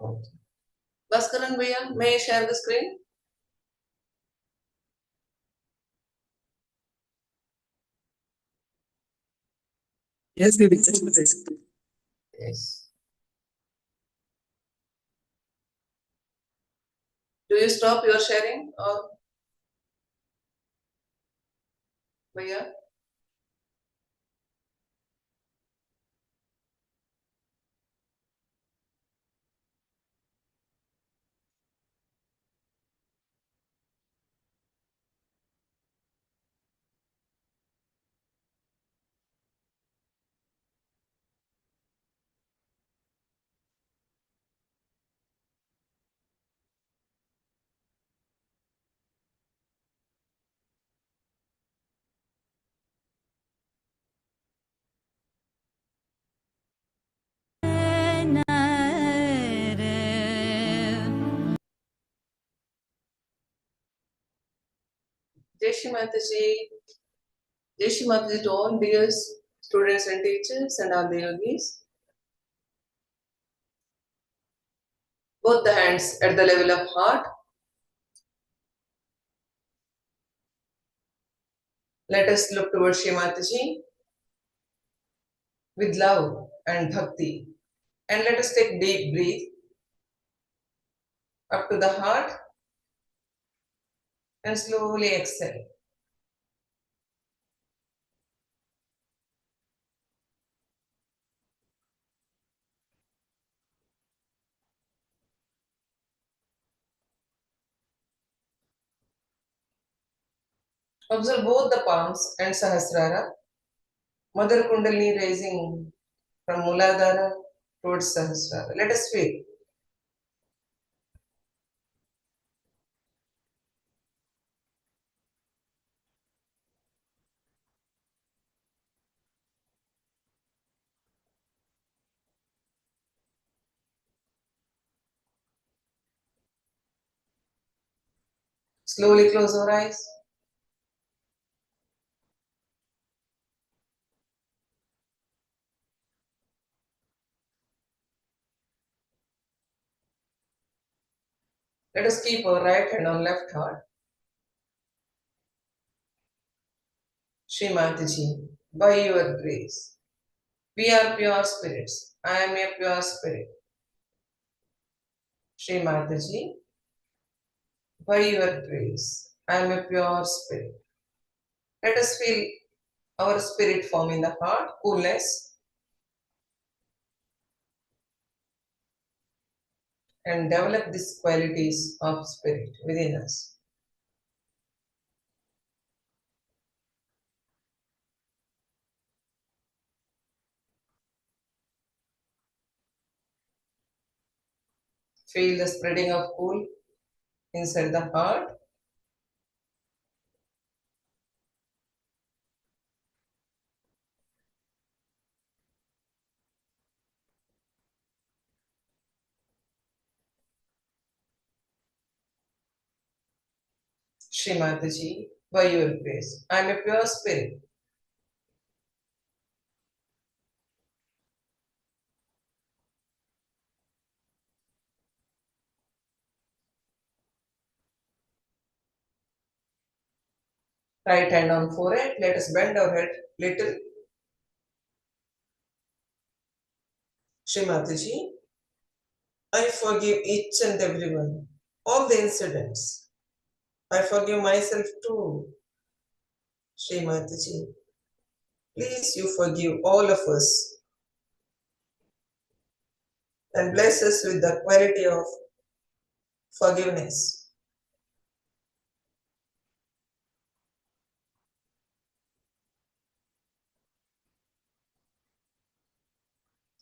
Bhaskaran Bhaiya, may I share the screen? Yes, Devi. Yes. Do you stop your sharing or Bhaiya? Jai Shri Mataji. Jai Shri Mataji to all dear students and teachers and all the yogis. Both the hands at the level of heart. Let us look towards Shri Mataji with love and bhakti. And let us take deep breath up to the heart and slowly exhale. Observe both the palms and Sahasrara. Mother Kundalini raising from Muladhara towards Sahasrara. Let us feel. Slowly close our eyes. Let us keep our right hand on left heart. Shri Mataji, by your grace, we are pure spirits. I am a pure spirit. Shri Mataji, by your grace, I am a pure spirit. Let us feel our spirit form in the heart, coolness, and develop these qualities of spirit within us. Feel the spreading of cool inside the heart. Shri Mataji, by your grace, I am a pure spirit. Right hand on forehead, let us bend our head little. Shri Mataji, I forgive each and everyone, all the incidents. I forgive myself too. Shri Mataji, please you forgive all of us and bless us with the quality of forgiveness.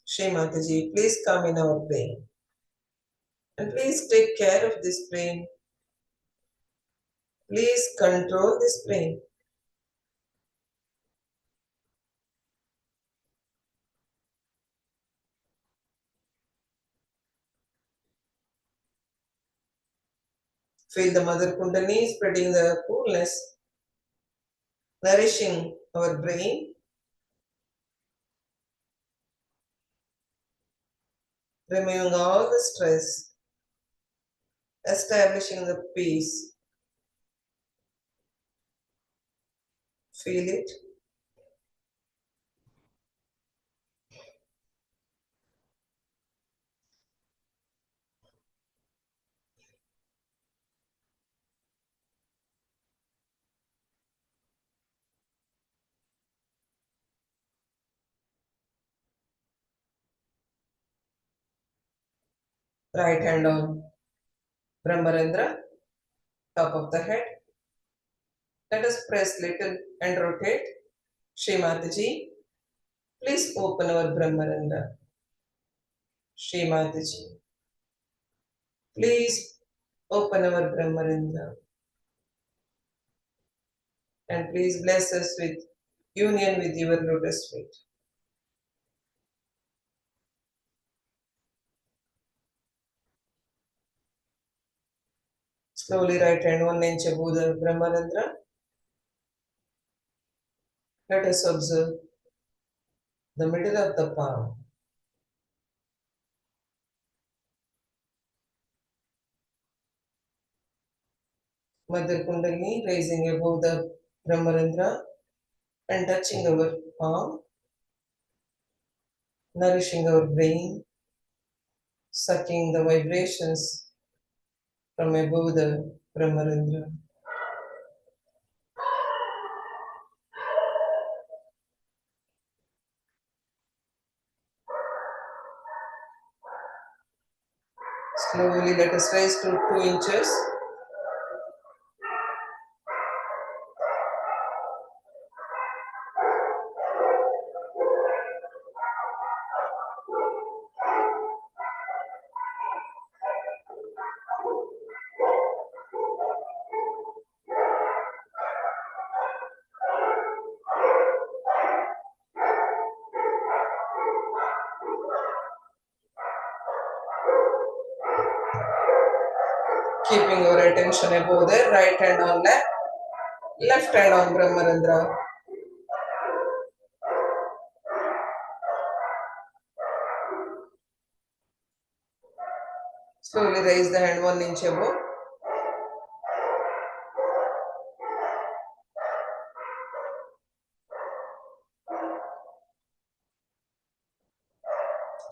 Shri Mataji, please come in our brain and please take care of this brain. Please control this brain. Feel the Mother Kundalini spreading the coolness, nourishing our brain. removing all the stress, establishing the peace. Feel it. Right hand on Brahmarandra, top of the head. Let us press little and rotate. Shri Mataji, please open our Brahmarandra. Shri Mataji, please open our Brahmarandra. And please bless us with union with your lotus feet. Slowly right hand 1 inch above the Brahmarandra. Let us observe the middle of the palm. Mother Kundalini raising above the Brahmarandra and touching our palm, nourishing our brain, sucking the vibrations from above the Brahmarandra. Slowly let us raise to 2 inches. Keeping your attention above there, right hand on left hand on Brahmarandra. Slowly raise the hand 1 inch above.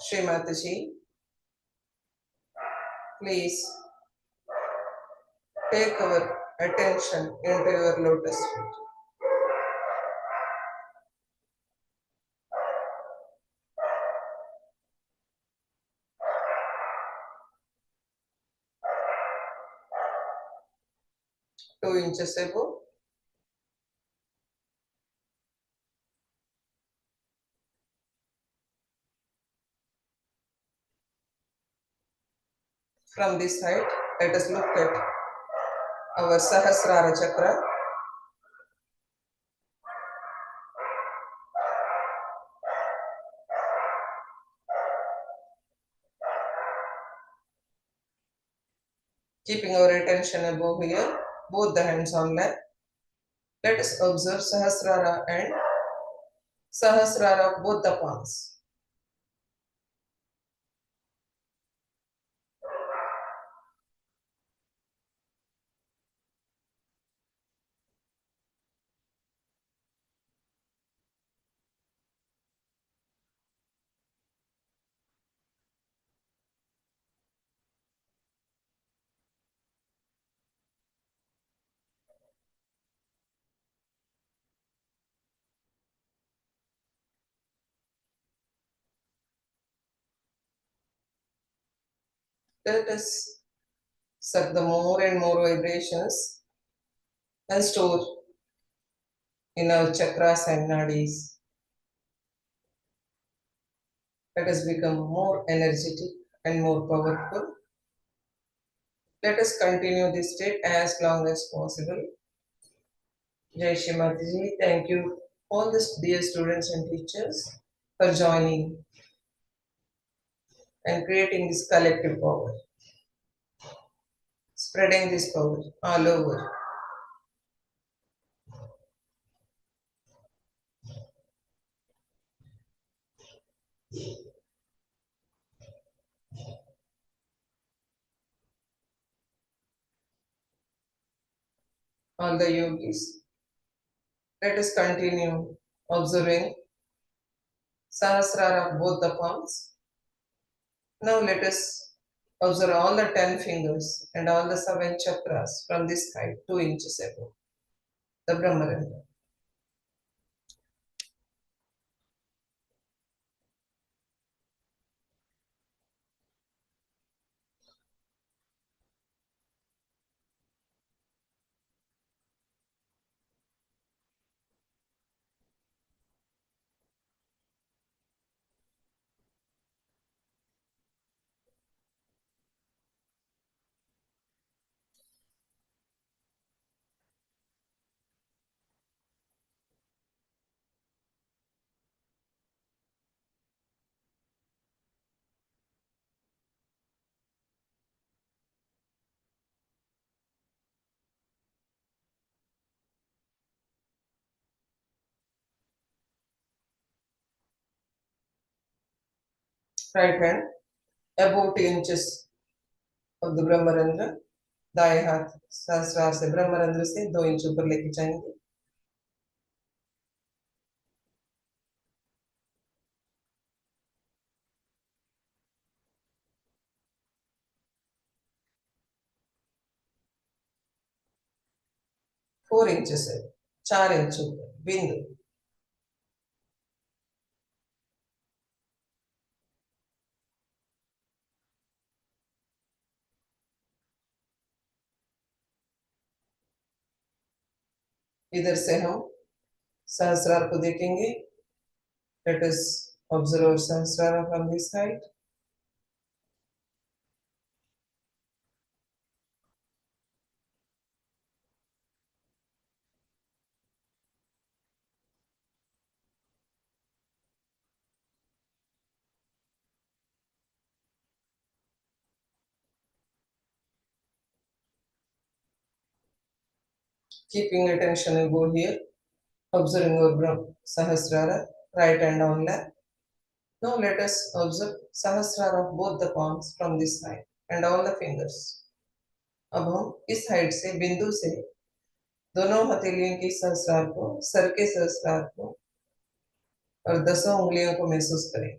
Shri Mataji, please take our attention into your lotus feet. Two inches above. From this height, let us look at our Sahasrara chakra. Keeping our attention above here, both the hands on lap. Let us observe Sahasrara and Sahasrara both the palms. Let us suck the more and more vibrations and store in our chakras and nadis. Let us become more energetic and more powerful. Let us continue this state as long as possible. Jai Shri Mataji, thank you all the dear students and teachers for joining and creating this collective power, spreading this power all over. all the yogis. Let us continue observing Sahasrara of both the palms. Now let us observe all the 10 fingers and all the 7 chakras from this height, 2 inches above the Brahmarandra. Right hand above 2 inches of the Brahmarandra. दाएं हाथ सहस्रार से ब्रह्मरंध्र से 2 inch ऊपर लेके जाएंगे. 4 inches है, 4 inch ऊपर बिंदु. इधर से हम सहस्रार को देखेंगे. Let us observe Sahasrara from this height. Keeping attention above here, observing our Sahasrara, right hand on lap. Now let us observe Sahasrara of both the palms from this side and all the fingers. अब हम इस height से बिंदु से दोनों हथेलियों की सहस्रार को, सर के सहस्रार को और 10 उंगलियों को महसूस करें.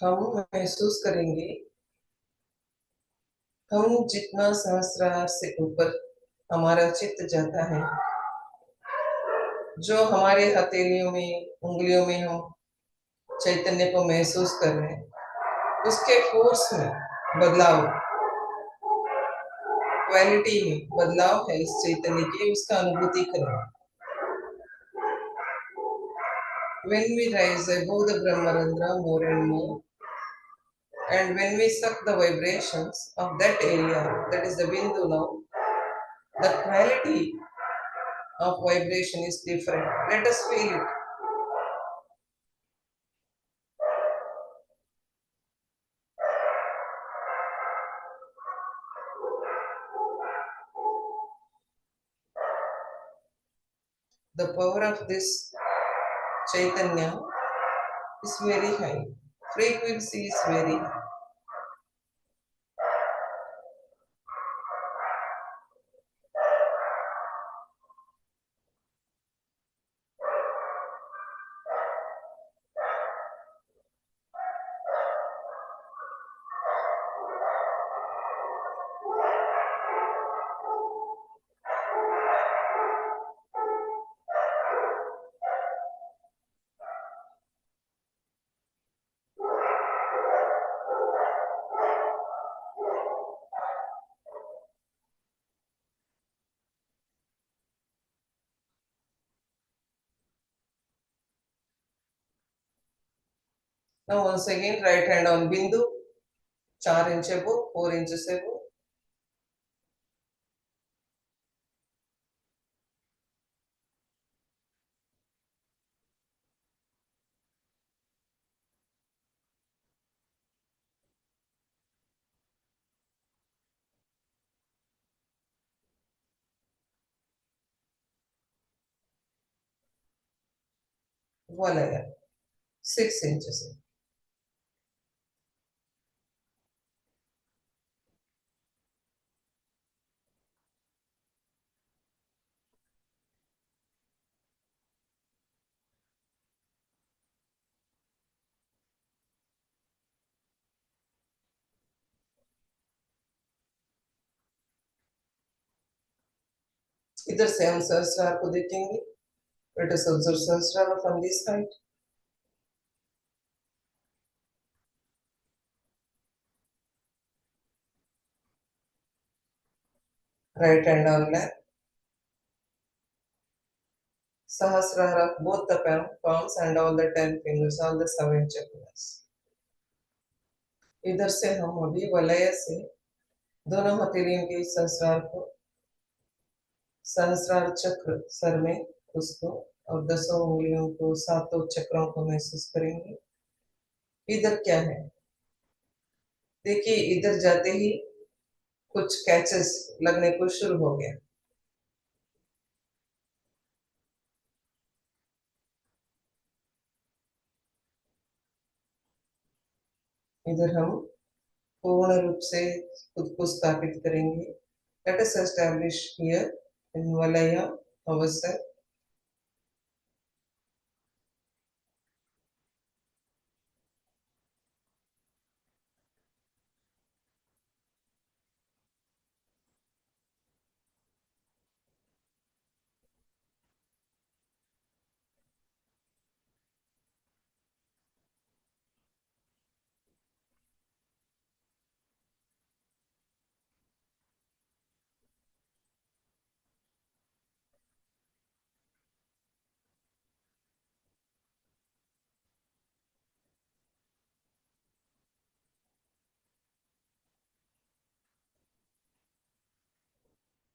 हम महसूस करेंगे हम जितना सहस्रार से ऊपर हमारा चित्त जाता है, जो हमारे हथेलियों में, उंगलियों में हम चैतन्य को महसूस कर रहे हैं, उसके फोर्स में बदलाव, क्वालिटी में बदलाव है इस चैतन्य की, उसका अनुभूति करें. When we rise above the Brahmarandra more and more, and when we suck the vibrations of that area, that is the Bindu now, the quality of vibration is different. Let us feel it. The power of this Chaitanya is very high. Frequency is very high. Now once again, right hand on Bindu, 4 inch above, 4 inches above. Valaya 6 inches. इधर से हम सहस्रार को देखेंगे. Let us observe सहस्रार from this height. Right hand on left. Sahasrara, both the palms and all the 10 fingers, all the 7 chakras. इधर से हम अभी वलय से दोनों हथेलियों के सहस्रार को, सहस्रार चक्र सर में उसको, और 10 उंगलियों को, 7 चक्रों को महसूस करेंगे. इधर क्या है देखिए, इधर जाते ही कुछ कैचेस लगने को शुरू हो गया. इधर हम पूर्ण रूप से खुद को स्थापित करेंगे. Let us establish here in वलय अवसर.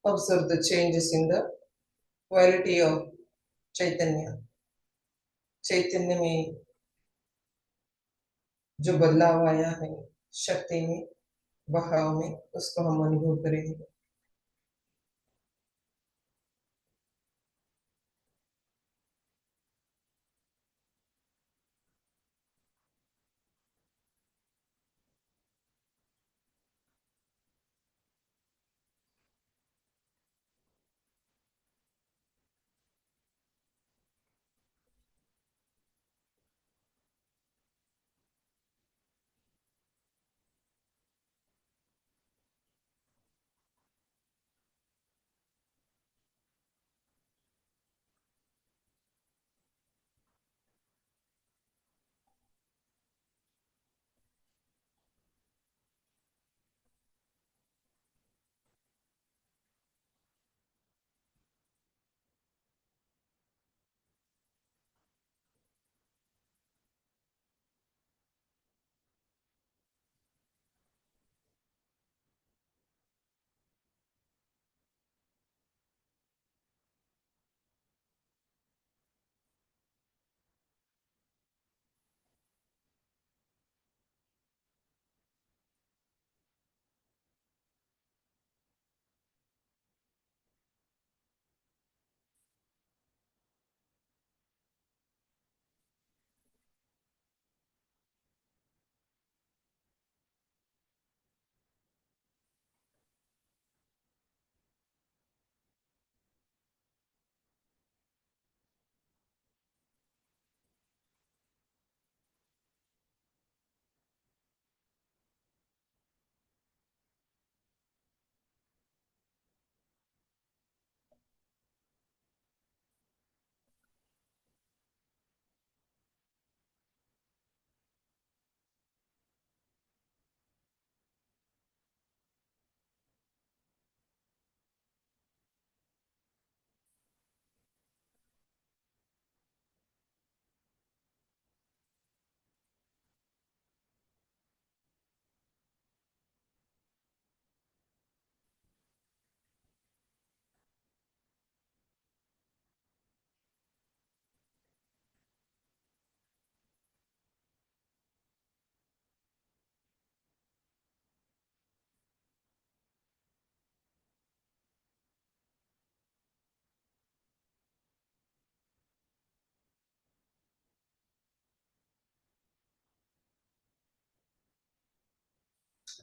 Observe the changes in the quality of Chaitanya. चैतन्य में जो बदलाव आया है, शक्ति में, बहाव में, उसको हम अनुभव करेंगे.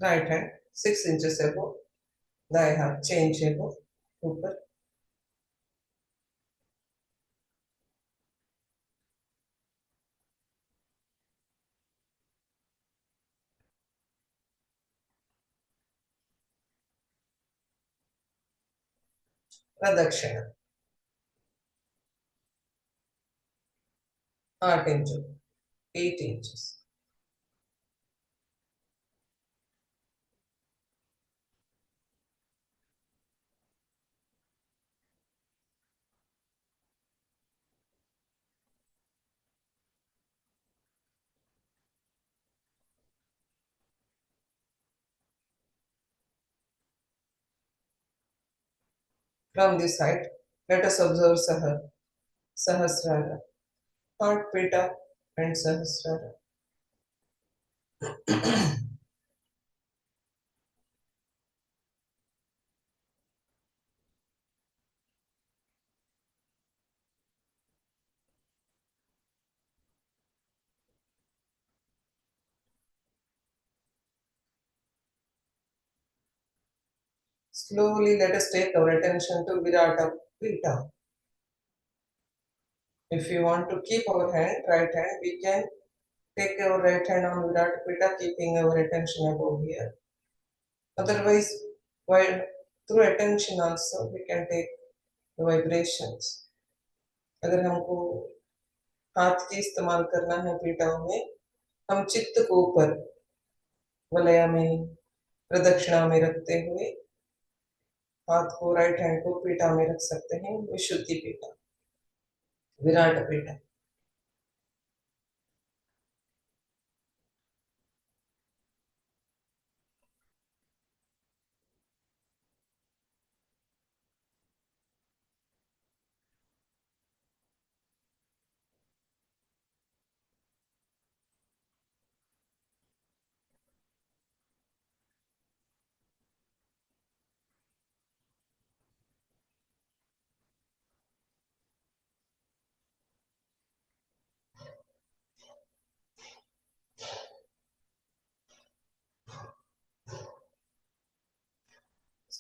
Right hand 6 inches above, दाएं हाथ चेंज above, ऊपर. प्रदक्षिणा 8 inches, 8 inches. From this height, let us observe Sahasrara, heart, Pita, and Sahasrara. Slowly, let us take our attention to Virata Pita. If we want to keep our right hand, we can take our right hand on Virata Pita, keeping our attention above here. Otherwise, while through attention also, we can take the vibrations. अगर हमको हाथ की इस्तेमाल करना है पीठाओं में, हम चित्त को ऊपर वलय में प्रदक्षिणा में रखते हुए हाथ को राइट हैंड को पीठा में रख सकते हैं. विशुद्धि पीठा, विराट पीठा.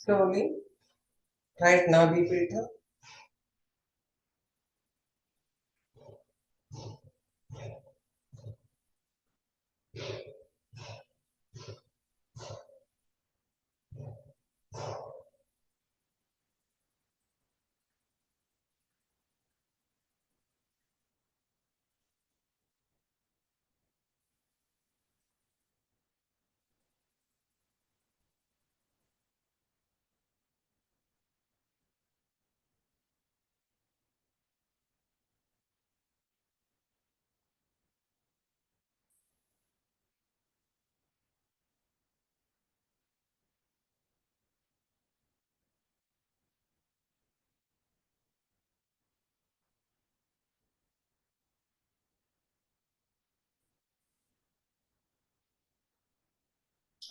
Slowly, right Nabi Pita.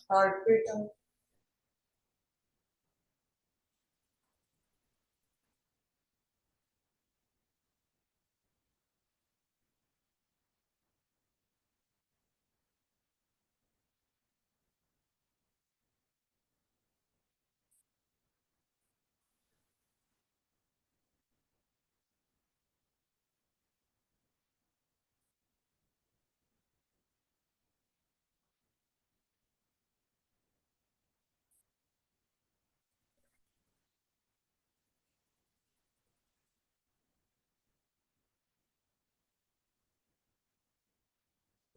Heart Pita.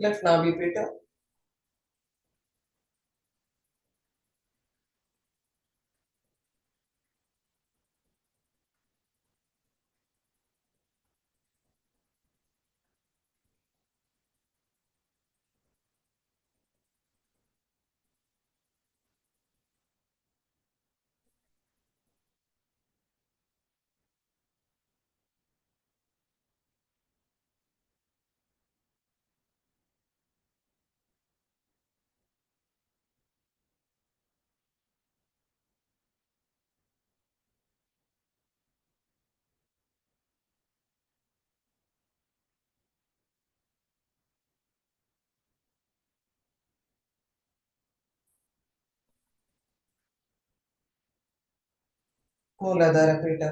Left Nabi Pita. ಮೂಲಾಧಾರ ಪೀಠ.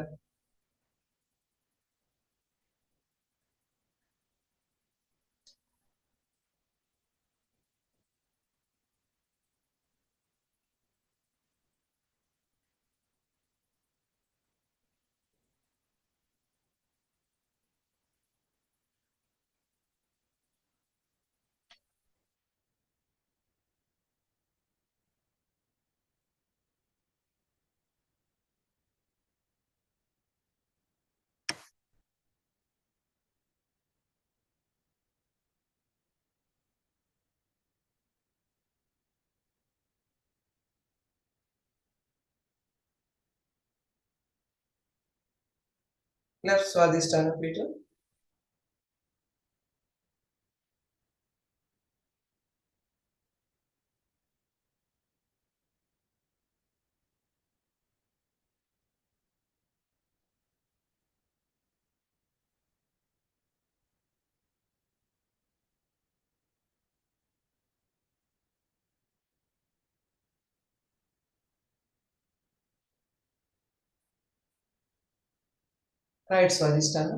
ಲೆಫ್ಟ್ ಸ್ವಾದಿಷ್ಠಾನ ಪೀಠ. ರೈಟ್ ಸ್ವಾದಿಷ್ಠಾನ.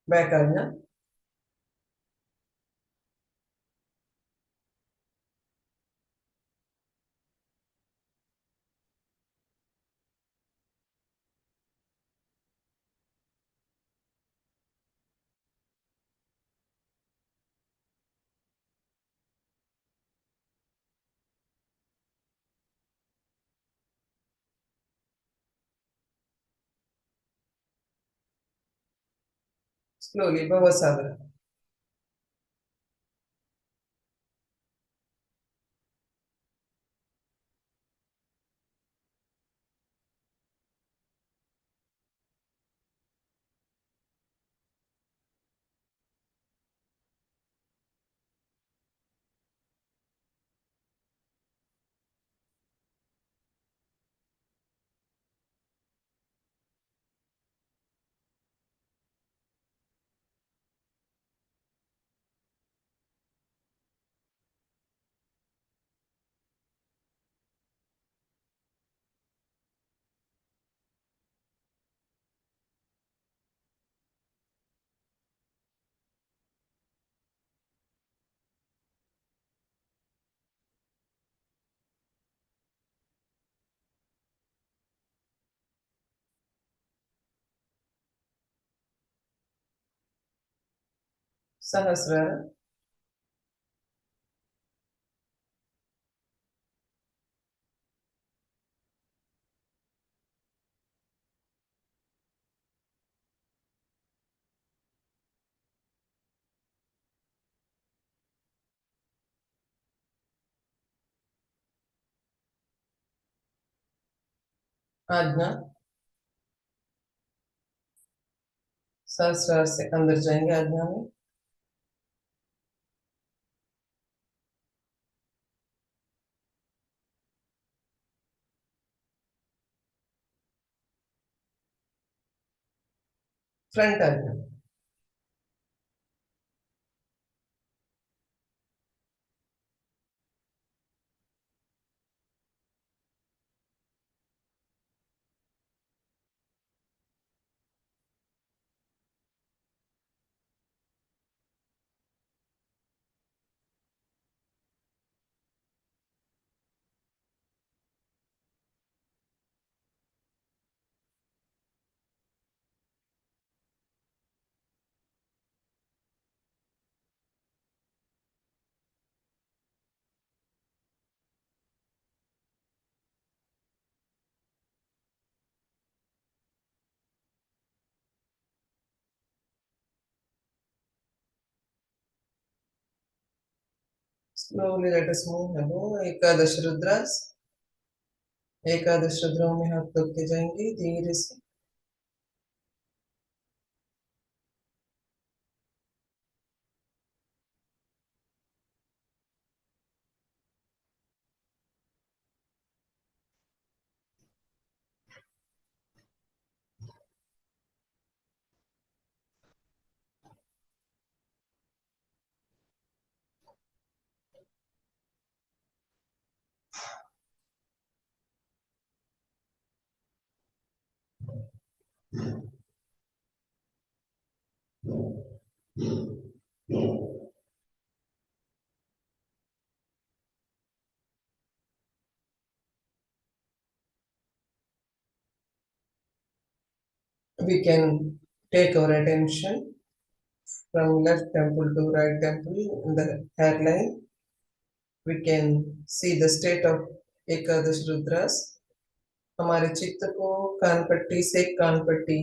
ಬ್ಯಾಕ್ ಆಜ್ಞಾ. ಸ್ಲೋಲಿ ಭವಸಾಗರ. ಸಹಸ್ರಾರ. आज्ञा। सहस्रार से अंदर जाएंगे आज्ञा में। फ्रंट आज्ञा। Slowly let us move above. एकादश रुद्रास. एकादश रुद्रों में हाथ रखते जाएंगे धीरे से. We can take our attention from left temple to right temple in the hairline. We can see the state of Ekadash Rudras. हमारे चित्त को कानपट्टी से कानपट्टी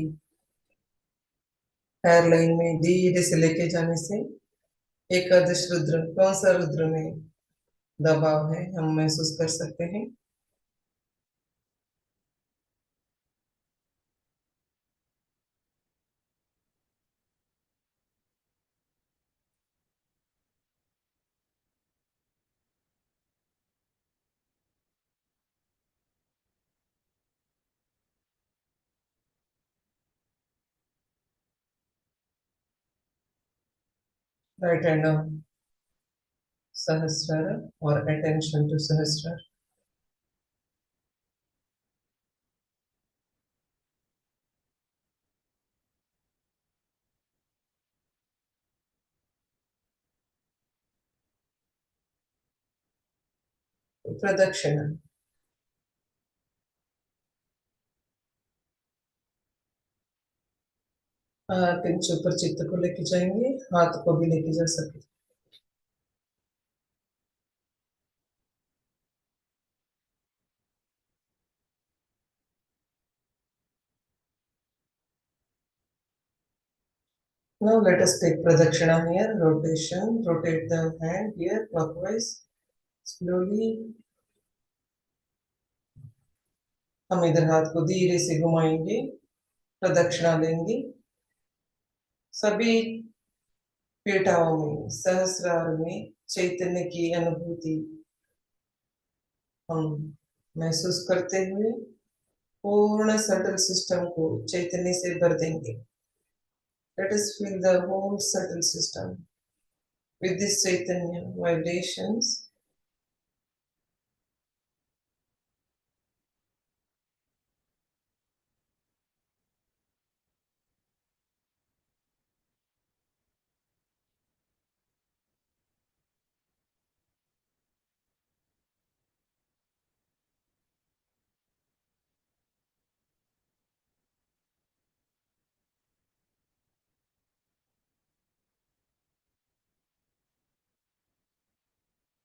हेयरलाइन में धीरे से लेके जाने से एकादश रुद्र कौन सा रुद्र में दबाव है हम महसूस कर सकते हैं. राइट हैंड ऑन सहस्रार और अटेंशन टू सहस्रार. प्रदक्षिणा. पिंच ऊपर चित्त को लेके जाएंगे हाथ को भी लेके जा सकते. Now let us take pradakshina here, rotation, rotate the hand here clockwise, slowly. हम इधर हाथ को धीरे से घुमाएंगे, प्रदक्षिणा लेंगे. सभी पीठाओं में, सहस्रार में चैतन्य की अनुभूति हम महसूस करते हुए पूर्ण सटल सिस्टम को चैतन्य से भर देंगे. Let us fill the whole subtle system with this Chaitanya vibrations.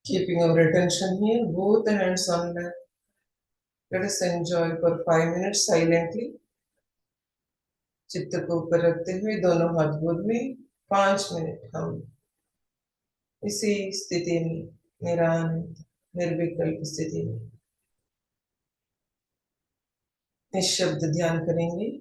Keeping our attention here, both the hands on lap. Let us enjoy for 5 minutes silently. चित्त को ऊपर रखते हुए दोनों हाथ गोद में 5 मिनट हम इसी स्थिति में निरानंद निर्विकल्प स्थिति में निःशब्द ध्यान करेंगे.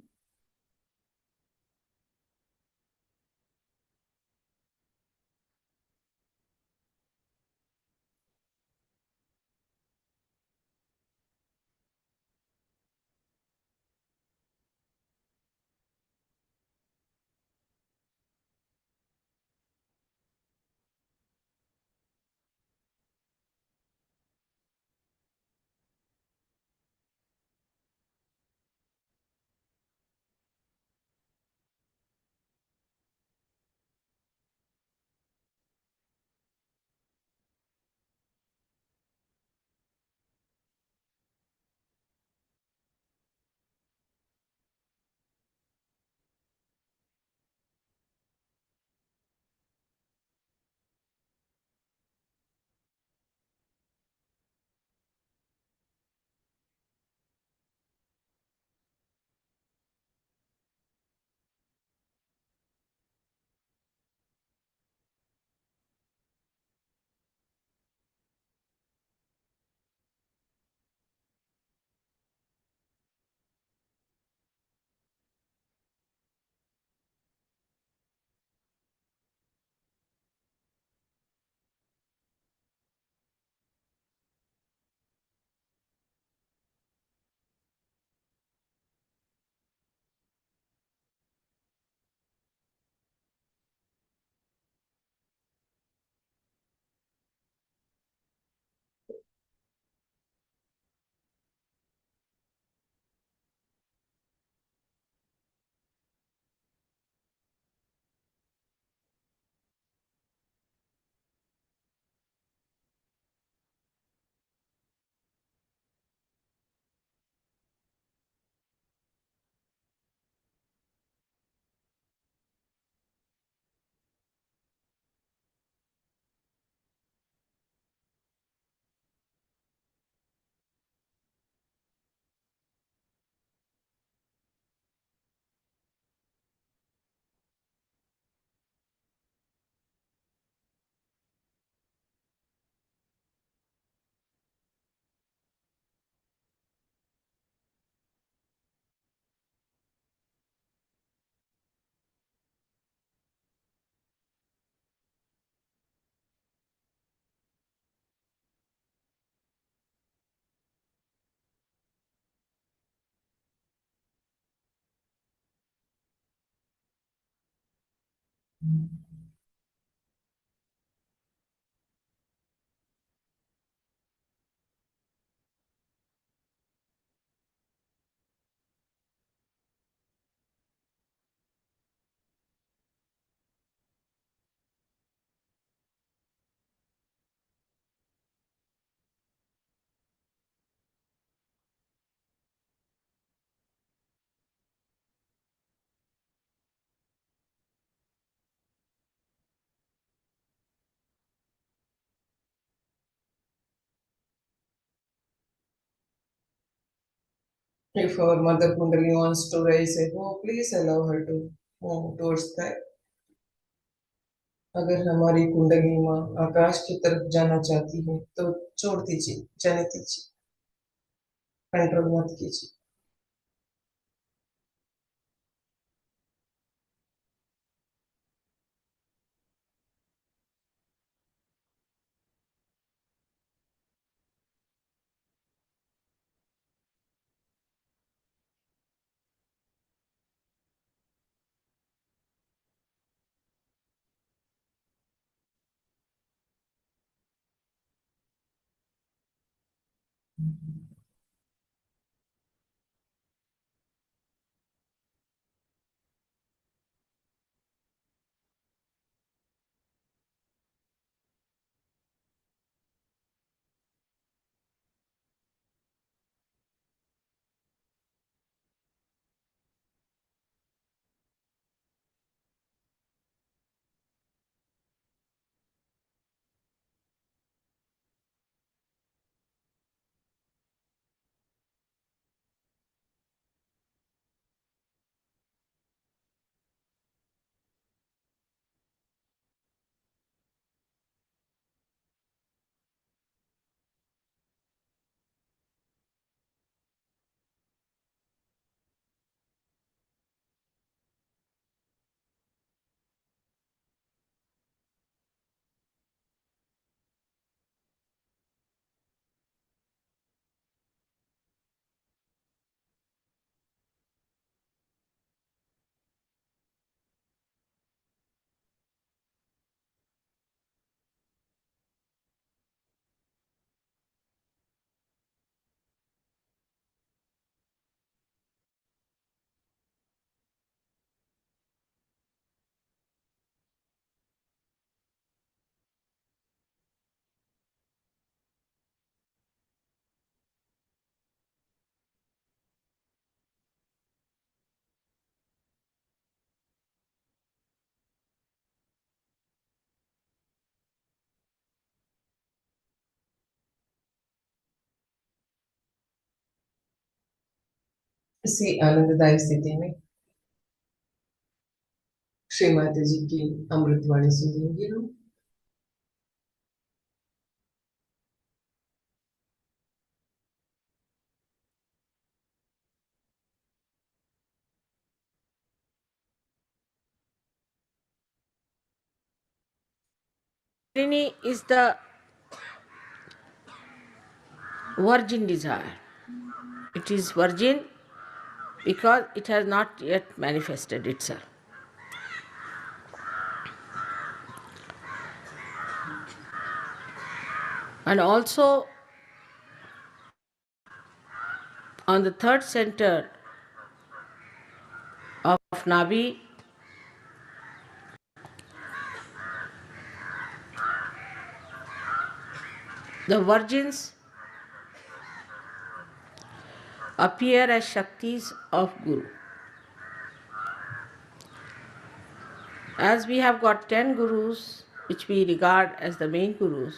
If our mother Kundalini wants to raise a bow, please allow her to move towards that. अगर हमारी कुंडली माँ आकाश की तरफ जाना चाहती है तो छोड़ दीजिए, जाने दीजिए, कंट्रोल मत कीजिए. इसी आनंददायी स्थिति में श्री माता जी की अमृतवाणी सुनेंगे हम. Kundalini is the virgin desire. It is virgin because it has not yet manifested itself. And also on the third center of Navi, the virgins appear as Shaktis of Guru. As we have got 10 Gurus, which we regard as the main Gurus,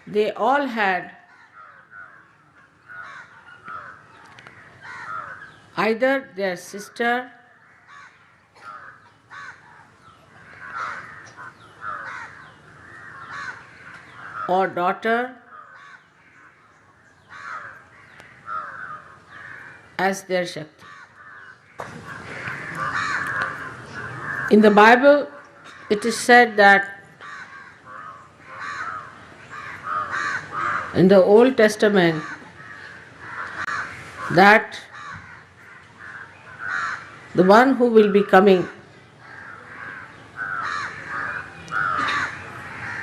they all had either their sister or daughter as their Shakti. In the Bible, it is said that in the Old Testament that the one who will be coming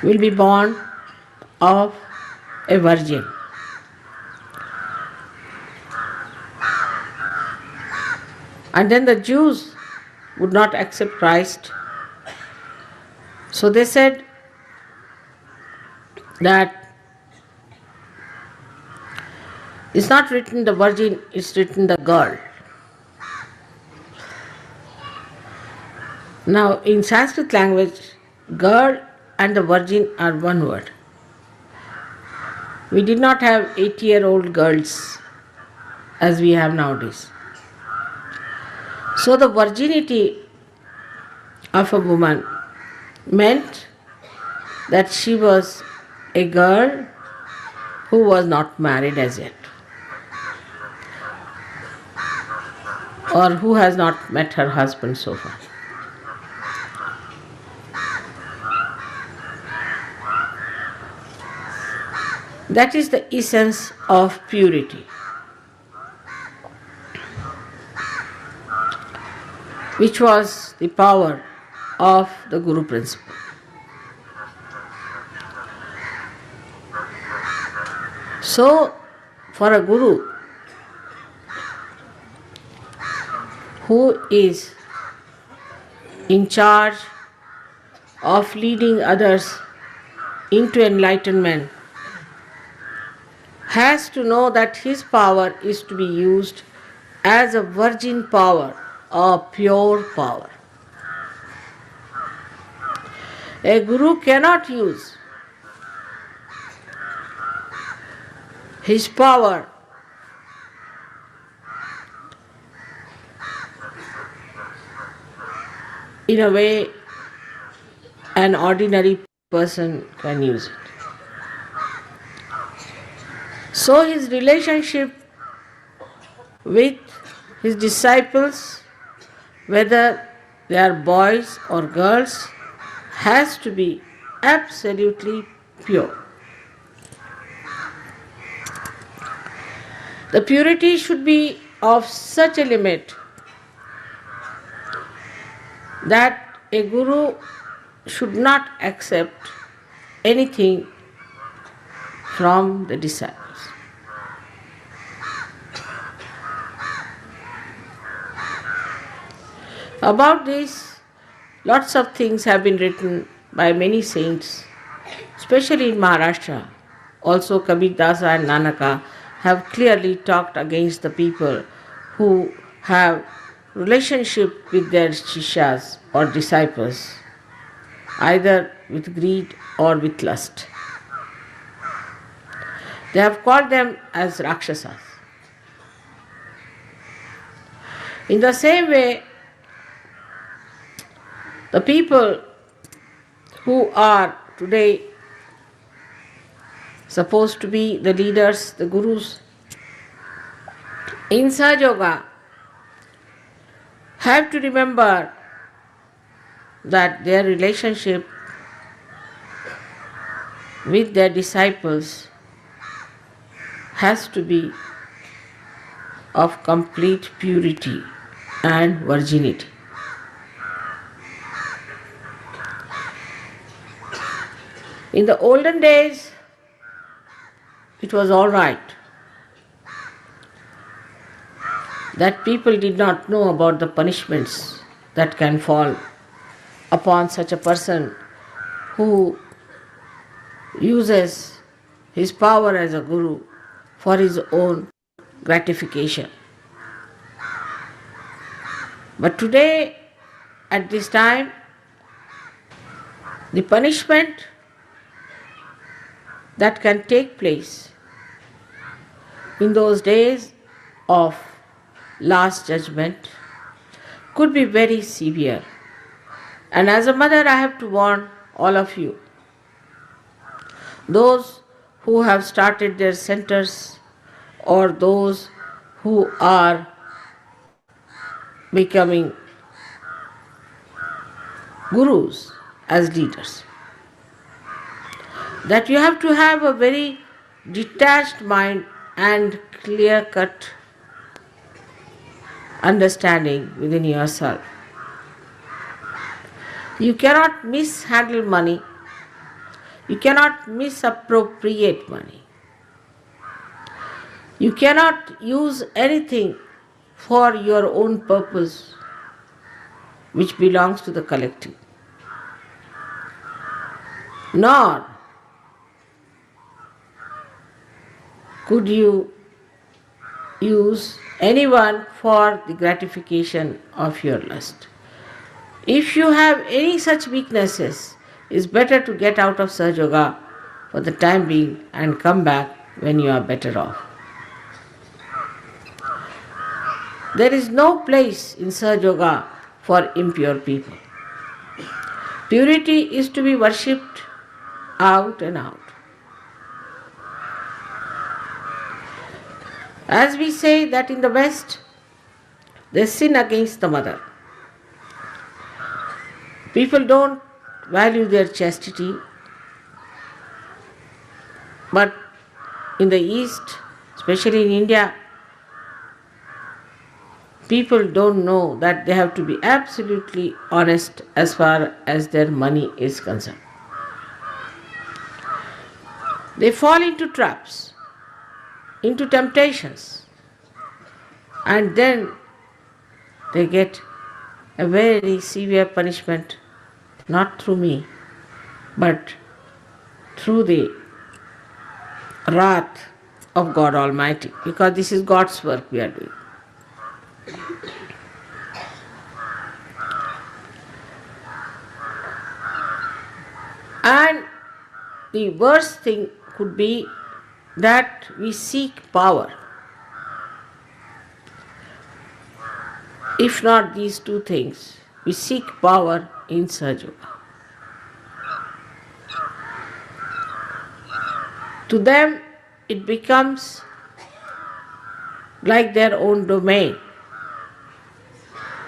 will be born of a virgin. And then the Jews would not accept Christ. So they said that it's not written the virgin, it's written the girl. Now in Sanskrit language, girl and the virgin are one word. We did not have 80-year-old girls as we have nowadays. So the virginity of a woman meant that she was a girl who was not married as yet, or who has not met her husband so far. That is the essence of purity, which was the power of the Guru principle. So, for a Guru who is in charge of leading others into enlightenment has to know that his power is to be used as a virgin power, a pure power. A Guru cannot use his power in a way an ordinary person can use it. So his relationship with his disciples, whether they are boys or girls, has to be absolutely pure. The purity should be of such a limit that a Guru should not accept anything from the disciples. About this, lots of things have been written by many saints, especially in Maharashtra. Also Kabir Dasa and Nanaka have clearly talked against the people who have relationship with their shishas or disciples, either with greed or with lust. They have called them as Rakshasas. In the same way, the people who are today supposed to be the leaders, the gurus, in Sahaja Yoga have to remember that their relationship with their disciples has to be of complete purity and virginity. In the olden days, it was all right that people did not know about the punishments that can fall upon such a person who uses his power as a guru for his own gratification. But today, at this time, the punishment that can take place in those days of last judgment could be very severe. And as a mother, I have to warn all of you, those who have started their centers or those who are becoming gurus as leaders, that you have to have a very detached mind and clear-cut understanding within yourself. You cannot mishandle money. You cannot misappropriate money. You cannot use anything for your own purpose which belongs to the collective. Nor could you use anyone for the gratification of your lust. If you have any such weaknesses, it's better to get out of Sahaja Yoga for the time being and come back when you are better off. There is no place in Sahaja Yoga for impure people. Purity is to be worshipped out and out. As we say that in the West, they sin against the mother. People don't value their chastity, but in the East, especially in India, people don't know that they have to be absolutely honest as far as their money is concerned. They fall into traps, into temptations, and then they get a very severe punishment, not through me, but through the wrath of God Almighty, because this is God's work we are doing. And the worst thing could be that we seek power. If not these two things, we seek power in Sahaja Yoga. To them, it becomes like their own domain,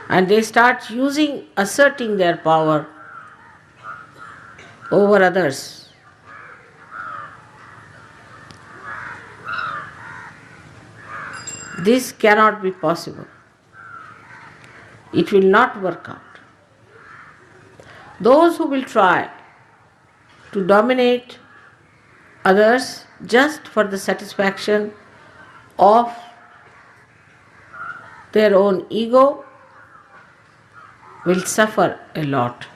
and they start asserting their power over others. This cannot be possible. It will not work out. Those who will try to dominate others just for the satisfaction of their own ego will suffer a lot.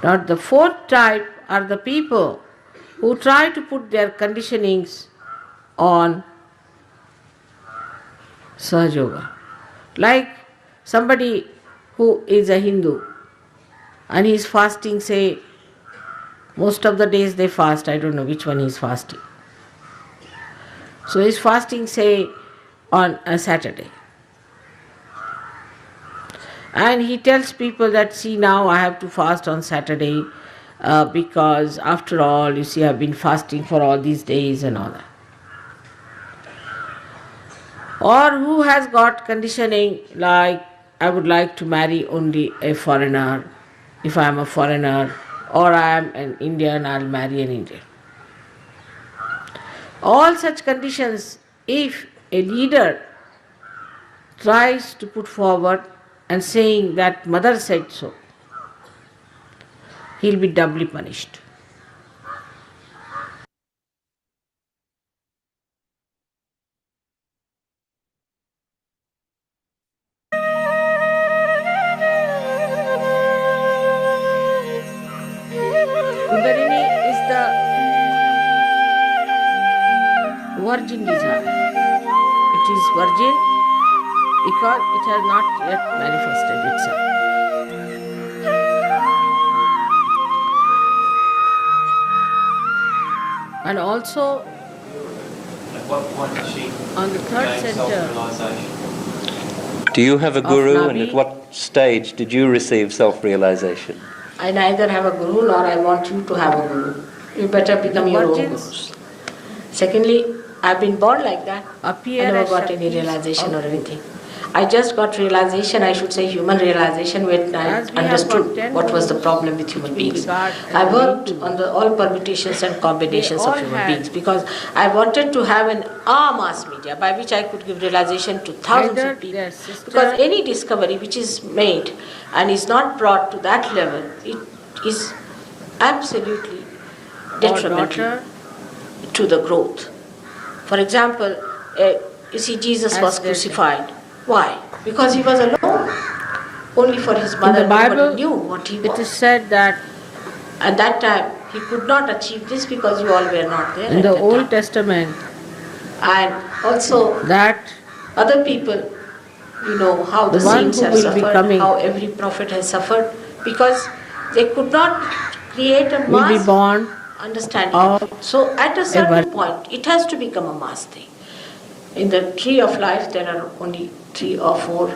Now, the fourth type are the people who try to put their conditionings on Sahaja Yoga. Like somebody who is a Hindu and he is fasting, say, most of the days they fast, I don't know which one he is fasting. So he is fasting, say, on a Saturday. And he tells people that, see, now I have to fast on Saturday because after all, you see, I've been fasting for all these days and all that. Or who has got conditioning like, I would like to marry only a foreigner, if I am a foreigner, or I am an Indian, I'll marry an Indian. All such conditions, if a leader tries to put forward and saying that mother said so, he'll be doubly punished. Kundalini is the virgin desire. It is virgin because it has not yet manifested itself. And also At what point does she on the third gain center self-realisation? Do you have a Of guru, and Nabi. at what stage did you receive self-realization? I neither have a guru nor I want you to have a guru. You better become your own virgins gurus. Secondly, I've been born like that. appear I never as got any Shaktis realization or of- anything. I just got realization, I should say human realization, when I As we have understood got 10 what was the gurus problem with human we beings. regard as I worked Hindu. on all permutations and combinations They of all human had- beings because I wanted to have an mass media by which I could give realization to thousands Either of people. their sister- Because any discovery which is made and is not brought to that level, it is absolutely or detrimental daughter to the growth. For example, you see, Jesus As was their crucified. Why? Because he was alone. Only for his in mother, the Bible nobody knew what he it was. is said that At that time, he could not achieve this because you all were not there in at the that Old time. Testament And also, that other people, you know, how the the one saints who have will be suffered, coming how every prophet has suffered, because they could not create a will be mass born understanding of of it. So at a a certain virgin. point, it has to become a mass thing. In the tree of life, there are only 3 or 4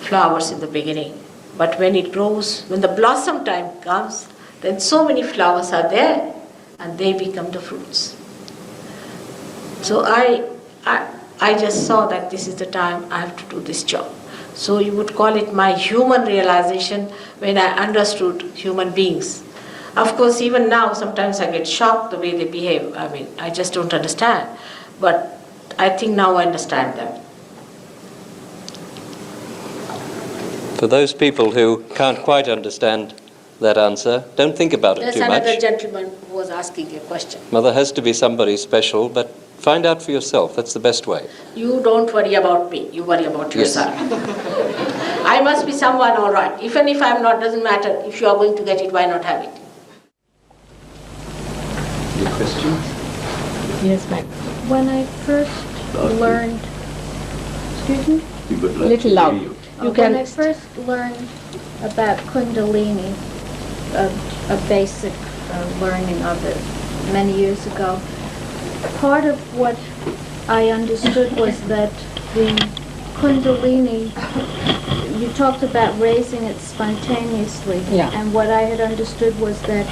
flowers in the beginning. But when it grows, when the blossom time comes, then so many flowers are there and they become the fruits. So I just saw that this is the time I have to do this job. So you would call it my human realization when I understood human beings. Of course, even now, sometimes I get shocked the way they behave. I mean, I just don't understand. But I think now I understand them. For those people who can't quite understand that answer, don't think about it There's too another much. gentleman who was asking a question. Mother has to be somebody special, but find out for yourself. That's the best way. You don't worry about me, you worry about Yes. yourself. I must be someone, all right. Even if I'm not, doesn't matter. If you are going to get it, why not have it? Your question? Yes, ma'am. When I first learned, excuse me? We would like Little to loud. hear you. You When can I first learned about Kundalini, a basic learning of it many years ago, part of what I understood was that the Kundalini, you talked about raising it spontaneously. Yeah. And what I had understood was that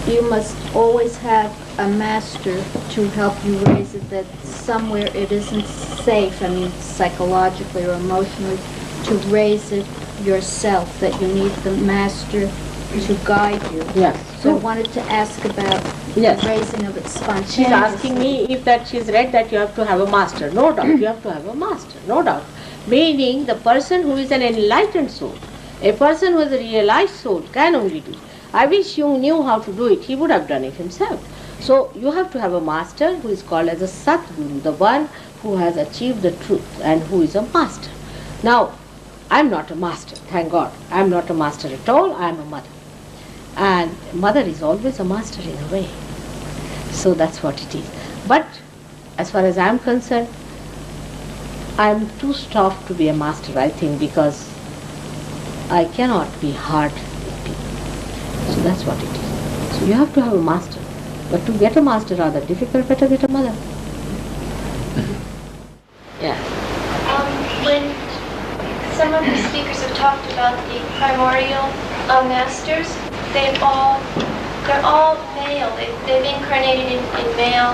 you must always have a master to help you raise it, that somewhere it isn't safe, I mean psychologically or emotionally, to raise it yourself, that you need the master to guide you. Yes. So I wanted to ask about Yes. the raising of it spontaneously. She's asking me if that she's read that you have to have a master. No doubt, you have to have a master, no doubt. Meaning the person who is an enlightened soul, a person who is a realized soul can only do it. I wish you knew how to do it, he would have done it himself. So you have to have a master who is called as a Satguru, the one who has achieved the truth and who is a master. Now, I'm not a master, thank God. I'm not a master at all, I'm a mother. And mother is always a master in a way. So that's what it is. But as far as I'm concerned, I'm too soft to be a master, I think, because I cannot be hard with people. So that's what it is. So you have to have a master. But to get a master rather difficult, better get a mother. Yeah. When some of the speakers have talked about the primordial masters, they're all male. They've incarnated in male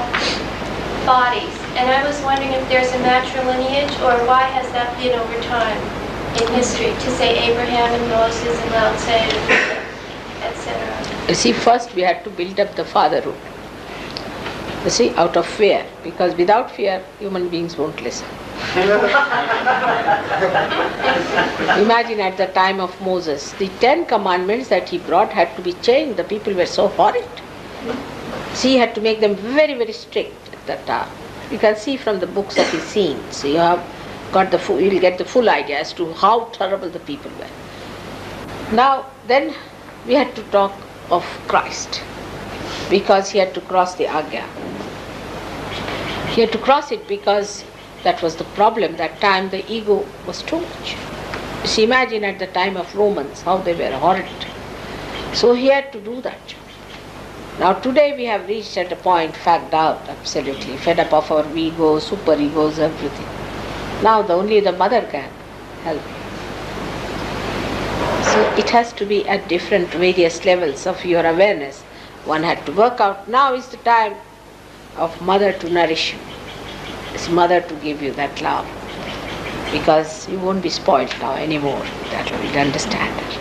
bodies. And I was wondering if there's a natural lineage, or why has that been over time in history, to say Abraham and Moses and Lao Tse, etc. You see, first we had to build up the fatherhood. You see, out of fear, because without fear, human beings won't listen. Imagine at the time of Moses, the 10 commandments that he brought had to be changed. The people were so horrid. See, he had to make them very, very strict at that time. You can see from the books of his scenes. You have got you'll get the full idea as to how terrible the people were. Now, then we had to talk of Christ, because he had to cross the Agya. He had to cross it because that was the problem. That time the ego was too much. See, imagine at the time of Romans how they were horrid. So he had to do that. Now today we have reached at a point, fagged out, absolutely, fed up of our ego, super egos, everything. Now only the mother can help. So it has to be at different various levels of your awareness. One had to work out. Now is the time of mother to nourish you. It's mother to give you that love. Because you won't be spoiled now anymore. That will understand it.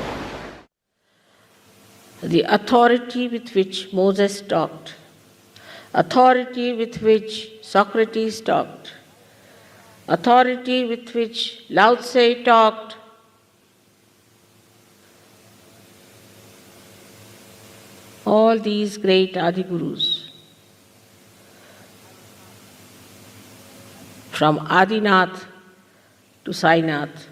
The authority with which Moses talked, authority with which Socrates talked, authority with which Lao Tse talked, all these great Adi-Gurus, from Adinath to Sainath,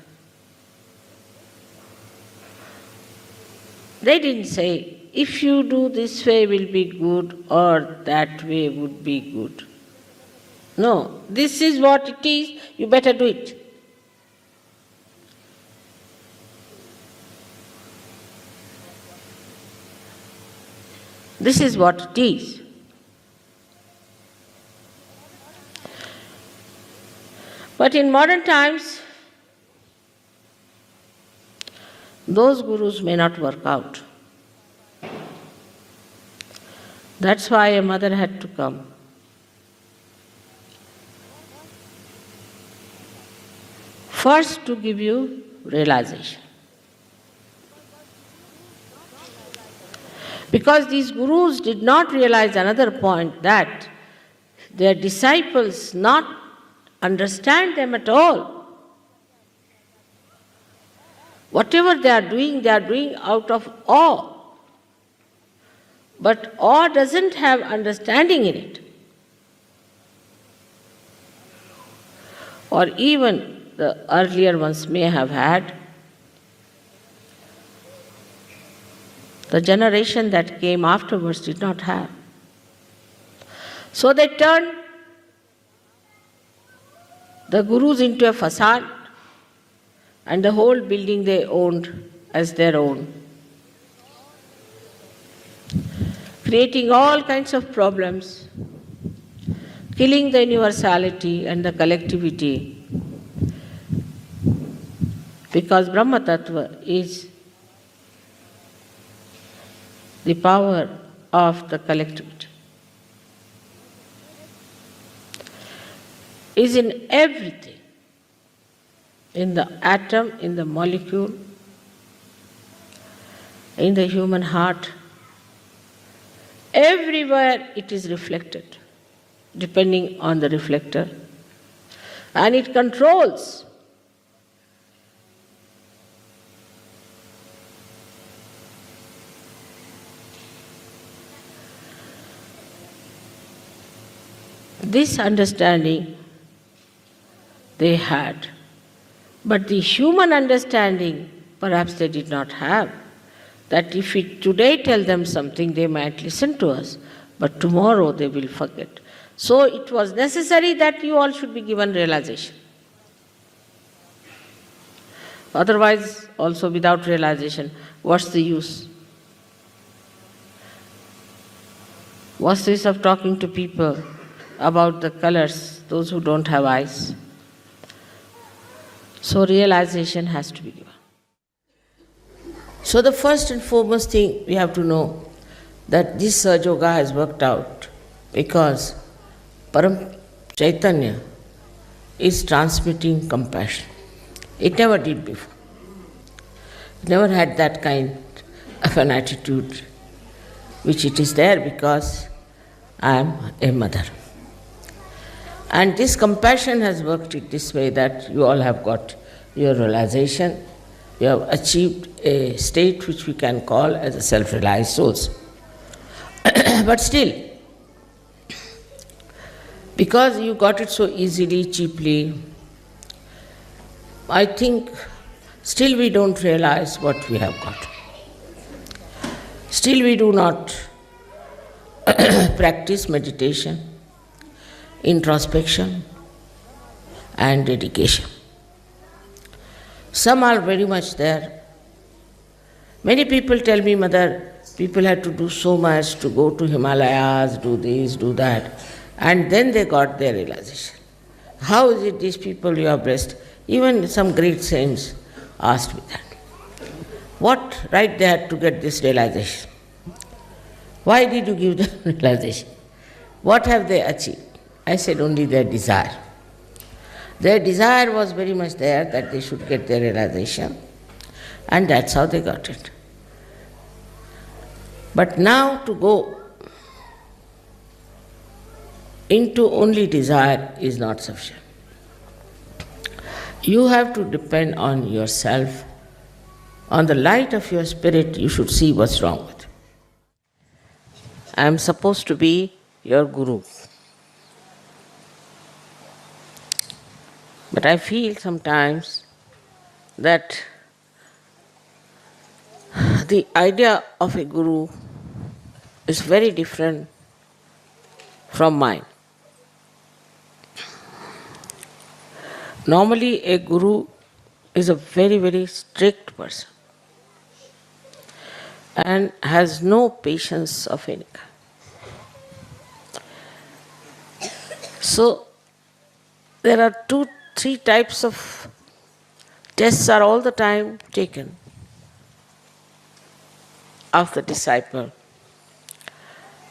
they didn't say, if you do this way will be good or that way would be good. No, this is what it is, you better do it. This is what it is. But in modern times, those gurus may not work out. That's why a mother had to come. First, to give you realization. Because these gurus did not realize another point, that their disciples not understand them at all. Whatever they are doing out of awe. But awe doesn't have understanding in it. Or even the earlier ones may have had. The generation that came afterwards did not have. So they turned the gurus into a facade, and the whole building they owned as their own, creating all kinds of problems, killing the universality and the collectivity, because Brahma Tattva is the power of the collectivity, is in everything, in the atom, in the molecule, in the human heart. Everywhere it is reflected, depending on the reflector, and it controls. This understanding they had, but the human understanding perhaps they did not have. That if we today tell them something, they might listen to us, but tomorrow they will forget. So it was necessary that you all should be given realization. Otherwise, also without realization, what's the use? What's the use of talking to people about the colors, those who don't have eyes? So realization has to be given. So the first and foremost thing we have to know, that this Sahaja Yoga has worked out because Param Chaitanya is transmitting compassion. It never did before. It never had that kind of an attitude, which it is there because I am a mother. And this compassion has worked it this way, that you all have got your realization. You have achieved a state which we can call as a self-realized souls. But still, because you got it so easily, cheaply, I think still we don't realize what we have got. Still we do not practice meditation, introspection, and dedication. Some are very much there. Many people tell me, Mother, people had to do so much to go to Himalayas, do this, do that, and then they got their realization. How is it these people you have blessed? Even some great saints asked me that. What right they had to get this realization? Why did you give them realization? What have they achieved? I said only their desire. Their desire was very much there that they should get their realization, and that's how they got it. But now to go into only desire is not sufficient. You have to depend on yourself. On the light of your spirit, you should see what's wrong with you. I am supposed to be your guru. But I feel sometimes that the idea of a guru is very different from mine. Normally, a guru is a very, very strict person and has no patience of any kind. So, there are 2-3 types of tests are all the time taken of the disciple.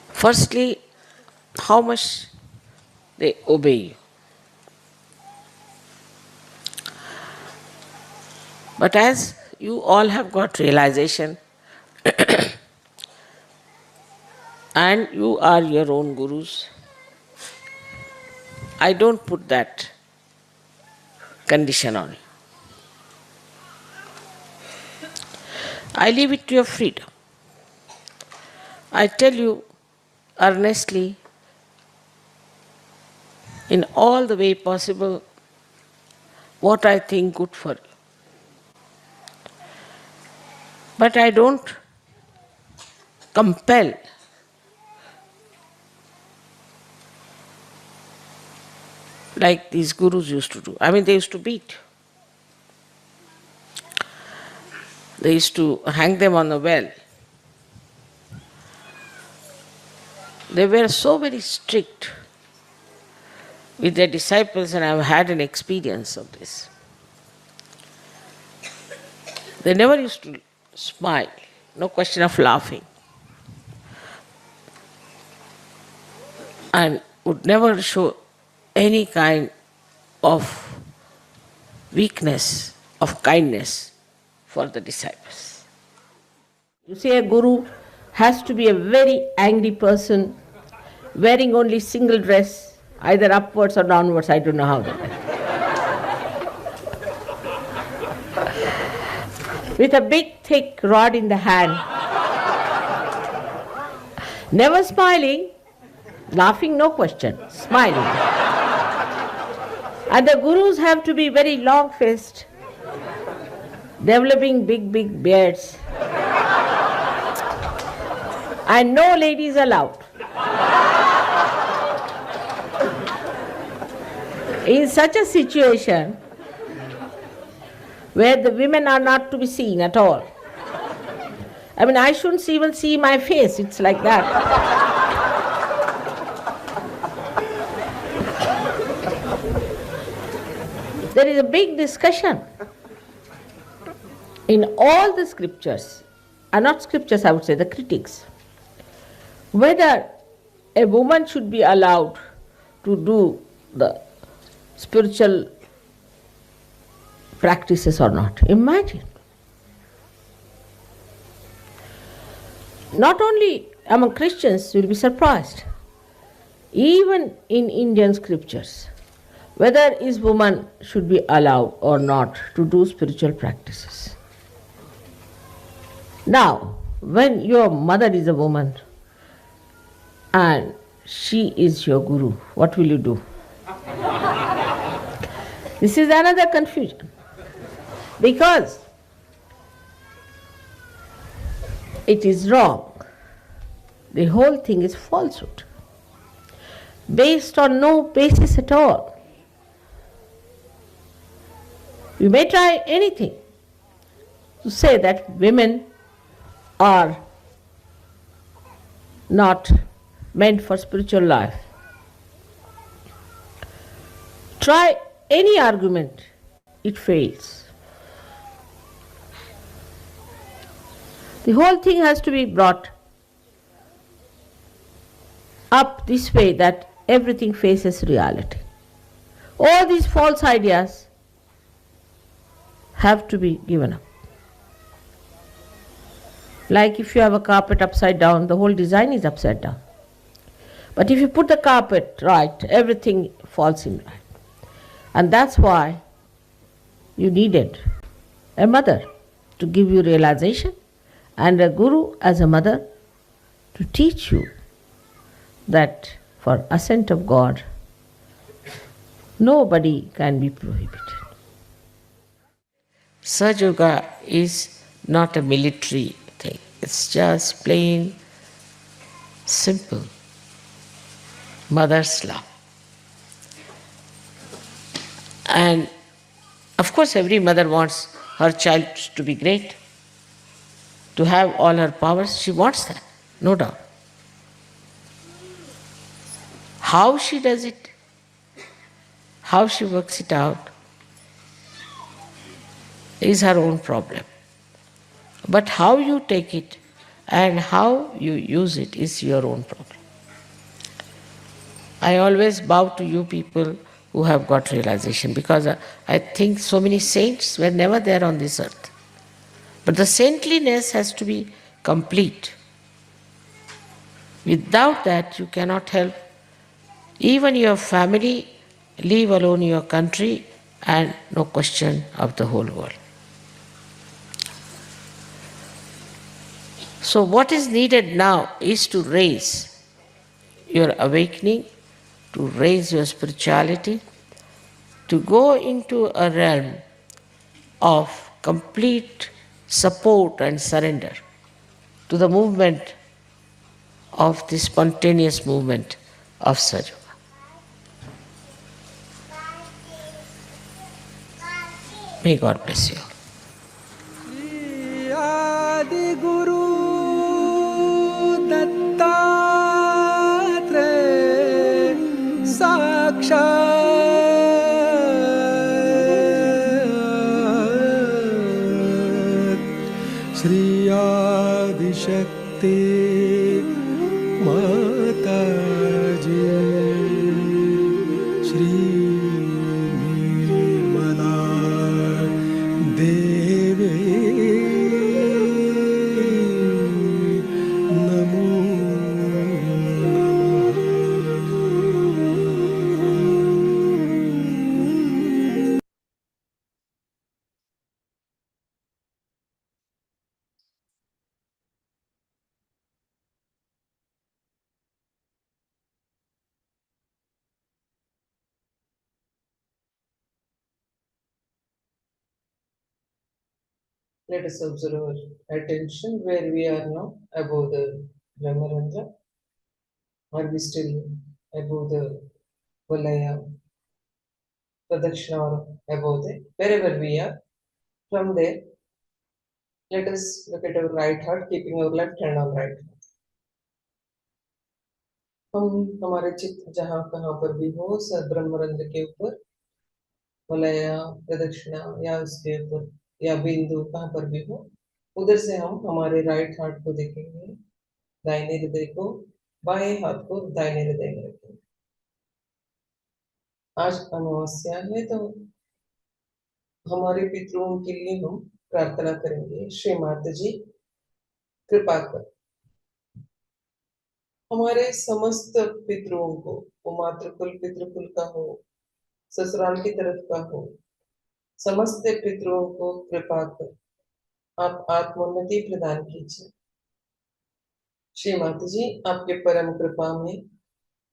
Firstly, how much they obey you. But as you all have got realization and you are your own gurus, I don't put that condition on you. I leave it to your freedom. I tell you earnestly, in all the way possible, what I think good for you. But I don't compel. Like these gurus used to do. I mean, they used to beat. They used to hang them on the well. They were so very strict with their disciples, and I've had an experience of this. They never used to smile, no question of laughing, and would never show any kind of weakness, of kindness for the disciples. You see, a guru has to be a very angry person, wearing only single dress, either upwards or downwards, I don't know how. With a big thick rod in the hand, never smiling, laughing no question, smiling. And the gurus have to be very long-faced, developing big beards, and no ladies allowed. In such a situation, where the women are not to be seen at all. I mean, I shouldn't even see my face, it's like that. There is a big discussion in all the scriptures, and not scriptures, I would say, the critics, whether a woman should be allowed to do the spiritual practices or not. Imagine. Not only among Christians, you will be surprised. Even in Indian scriptures, whether is woman should be allowed or not to do spiritual practices. Now, when your mother is a woman and she is your guru, what will you do? This is another confusion. Because it is wrong. The whole thing is falsehood, based on no basis at all. You may try anything to say that women are not meant for spiritual life. Try any argument, it fails. The whole thing has to be brought up this way that everything faces reality. All these false ideas have to be given up. Like if you have a carpet upside down, the whole design is upside down. But if you put the carpet right, everything falls in right. And that's why you needed a mother to give you realization, and a guru as a mother to teach you that for ascent of God, nobody can be prohibited. Sahaja Yoga is not a military thing. It's just plain, simple mother's love. And of course, every mother wants her child to be great, to have all her powers. She wants that, no doubt. How she does it, how she works it out, is her own problem. But how you take it and how you use it is your own problem. I always bow to you people who have got realization, because I think so many saints were never there on this earth. But the saintliness has to be complete. Without that, you cannot help even your family, leave alone your country, and no question of the whole world. So what is needed now is to raise your awakening, to raise your spirituality, to go into a realm of complete support and surrender to the movement of the spontaneous movement of Sahaja Yoga. May God bless you all. आदि गुरु दत्तात्रेय साक्षात् श्री आदिशक्ति माता जी श्री निर्मला देवी नमो Let us observe our attention where we are now, above the Brahmarandra. Are we still above the Valaya, Pradakshina, or above there? Wherever we are, from there, let us look at our right heart, keeping our left hand on right heart. हम हमारे चित्त जहाँ कहाँ पर भी हो, सब ब्रह्मरंध्र के ऊपर, वलया, प्रदक्षिणा या उसके ऊपर या बिंदु कहाँ पर भी हो, उधर से हम हमारे राइट हार्ट को देखेंगे, दाहिने हृदय को, बाएं हाथ को दाहिने हृदय में रखेंगे। आज अमावस्या है तो हमारे पितरों के लिए हम प्रार्थना करेंगे। श्री माता जी कृपा कर हमारे समस्त पितरों को, वो मातृकुल पितृकुल का हो, ससुराल की तरफ का हो, समस्त पितरों को कृपा कर आप आत्मोन्नति प्रदान कीजिए। श्री माता जी आपके परम कृपा में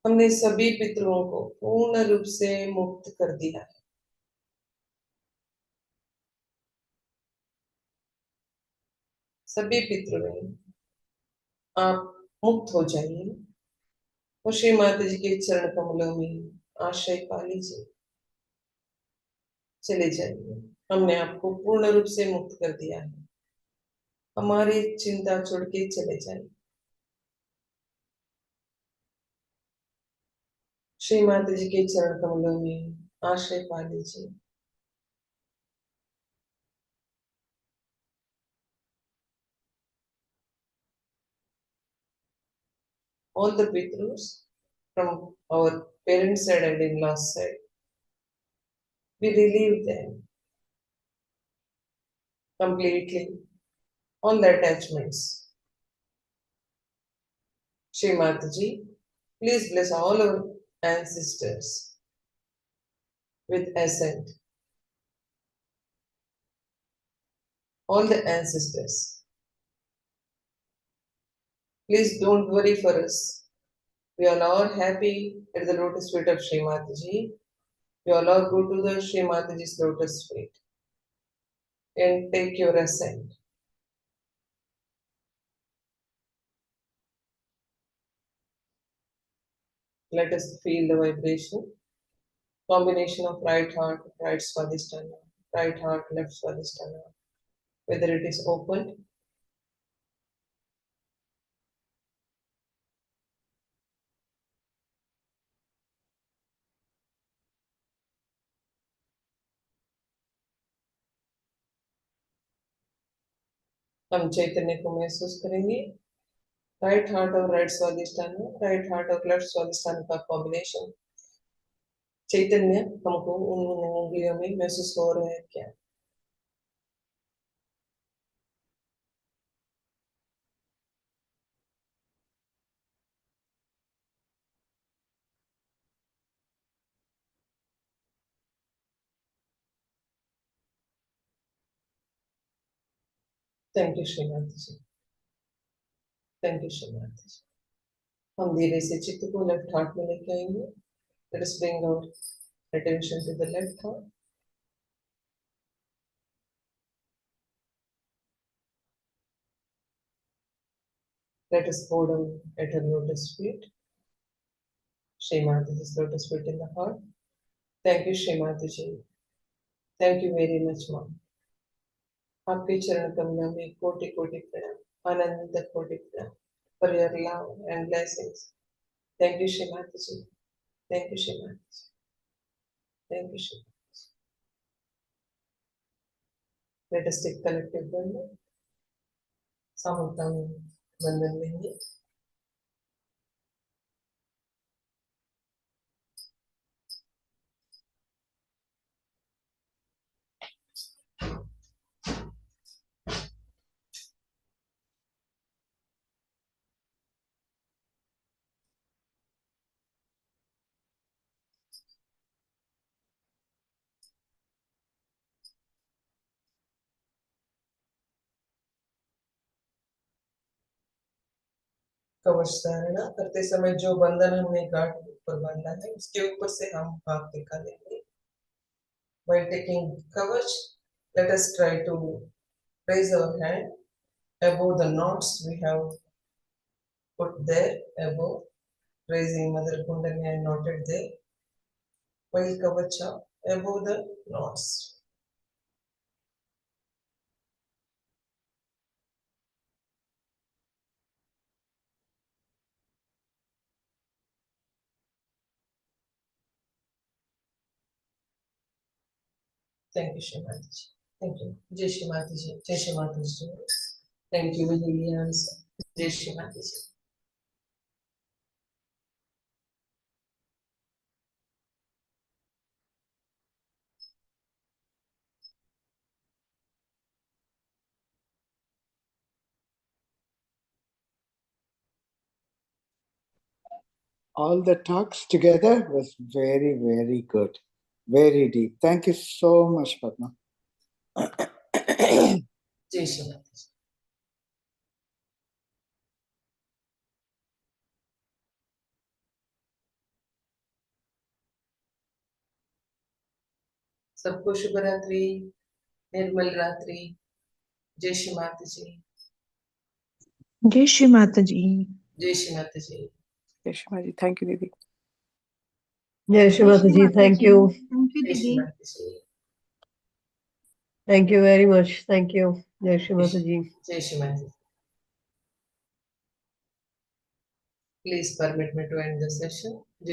हमने सभी पितरों को पूर्ण रूप से मुक्त कर दिया है। सभी पितरों आप मुक्त हो जाइए और श्री माता जी के चरण कमलों में आश्रय पा लीजिए। चले जाइए, हमने आपको पूर्ण रूप से मुक्त कर दिया है। हमारी चिंता छोड़ के चले जाइए। श्री माता जी के चरण कमलों में आश्रय पा लीजिए। All the Pitrus from our parents' side and in-laws' side, we relieve them completely on the attachments. Shri Mataji, please bless all our ancestors with ascent. All the ancestors, please don't worry for us. We all are happy at the lotus feet of Shri Mataji. You all are go to the Shri Mataji's lotus feet and take your ascent. Let us feel the vibration. Combination of right heart, right Swadhisthana, right heart, left Swadhisthana. Whether it is opened, हम चैतन्य को महसूस करेंगे. Right heart और right स्वादिष्ठान, right heart और left स्वादिष्ठान का combination. चैतन्य हमको उन उंगलियों में महसूस हो रहा है क्या? Thank you Shrimati ji. Thank you Shrimati ji. हम धीरे से चित्त को लेफ्ट हार्ट में लेके आएंगे. Let us bring our attention to the left heart. Let us bow down at her lotus feet. Shri Mataji's lotus feet in the heart. Thank you, Shri Mataji. Thank you very much, Mom. आपके चरण कमलों में कोटि कोटि प्रणाम, आनंद कोटि प्रणाम for your love and blessings. Thank you, Shri Mataji. Thank you, Shri Mataji. Thank you, Shri Mataji. Let us take collective Bandhan. सामूहिक बंधन लेंगे. कवच धारणा करते समय जो बंधन हमने गांठ ऊपर बांधा है उसके ऊपर से हम हाथ निकालेंगे. While taking kavach, let us try to raise our hand above the knots we have put there above, raising Mother Kundalini and knotted there. While kavacha above the knots. Thank you, Shri Mataji. Thank you. Jai Shri Mataji. Jai Shri Mataji. Thank you, Williams. Jai Shri Mataji. All the talks together was very, very good. Very deep. Thank you so much, Padma. Jai Shri Mataji. सबको शुभ रात्रि, निर्मल रात्रि. जय श्री माताजी. जय श्री माताजी. जय श्री माताजी. जय श्री माताजी. Thank you, Didi. Jai Shri Mataji, thank you. Thank you, जय श्री Didi. माताजी. Thank you very much. Thank you. Jai Shri Mataji. जय श्री माताजी. Please permit me to end the session.